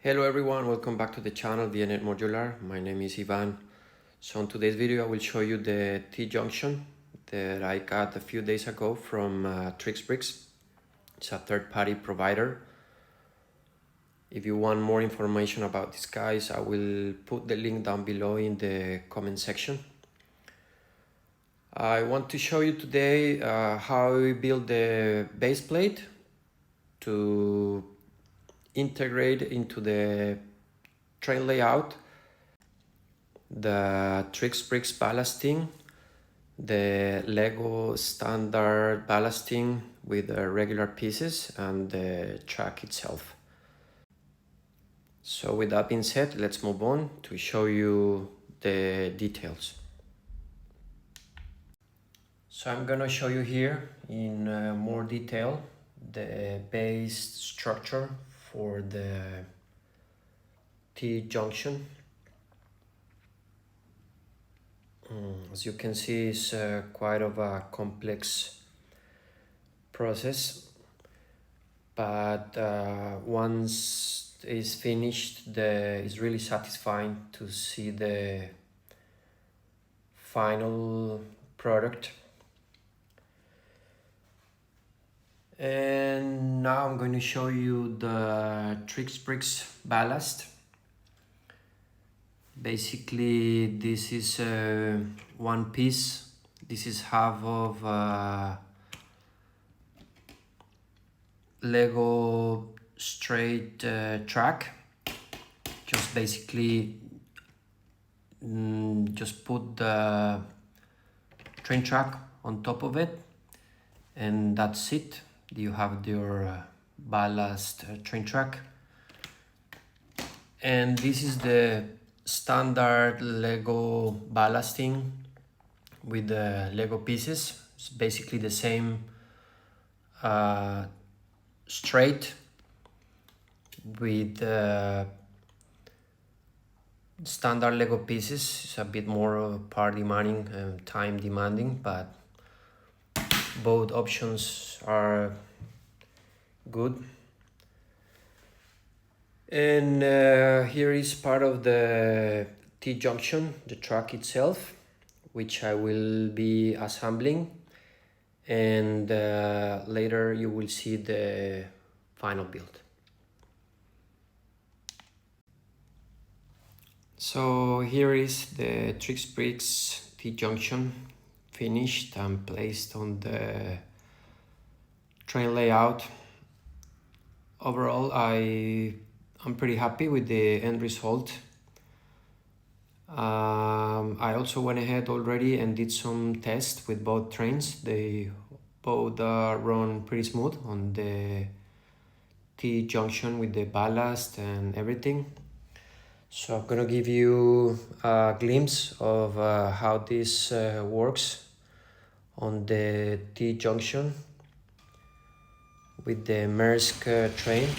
Hello everyone, welcome back to the channel VNet Modular. My name is Ivan. So in today's video I will show you the T-Junction that I got a few days ago from Trixbrix. It's a third-party provider. If you want more information about these guys, I will put the link down below in the comment section. I want to show you today how we build the base plate to integrate into the train layout, the Trixbrix ballasting, the Lego standard ballasting with regular pieces, and the track itself. So with that being said, let's move on to show you the details. So I'm gonna show you here in more detail the base structure for the T-junction. As you can see, it's quite of a complex process, but once it's finished, it's really satisfying to see the final product. And now I'm going to show you the Trixbrix ballast. Basically, this is one piece. This is half of Lego straight track. Just basically just put the train track on top of it, and that's it. You have your ballast train track, and this is the standard Lego ballasting with the Lego pieces. It's basically the same straight with standard Lego pieces. It's a bit more part demanding and time demanding, but both options are good. And here is part of the T-junction, the track itself, which I will be assembling, and later you will see the final build. So here is the Trixbrix T-junction finished and placed on the train layout. Overall, I'm pretty happy with the end result. I also went ahead already and did some tests with both trains. They both run pretty smooth on the T-junction with the ballast and everything. So I'm gonna give you a glimpse of how this works on the T-junction with the Maersk train.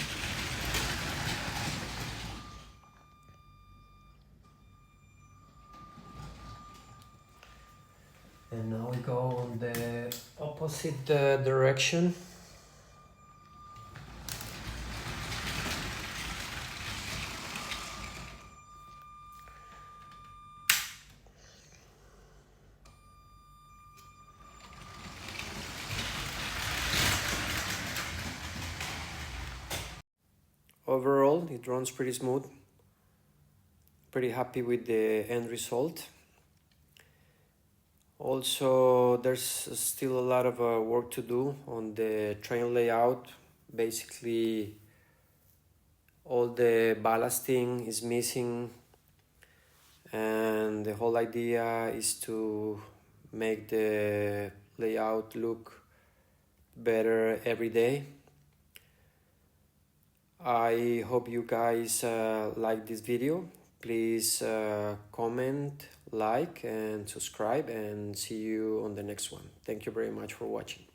And now we go on the opposite direction. Overall, it runs pretty smooth. Pretty happy with the end result. Also, there's still a lot of work to do on the train layout. Basically, all the ballasting is missing, and the whole idea is to make the layout look better every day. I hope you guys like this video. Please comment, like, and subscribe, and see you on the next one. Thank you very much for watching.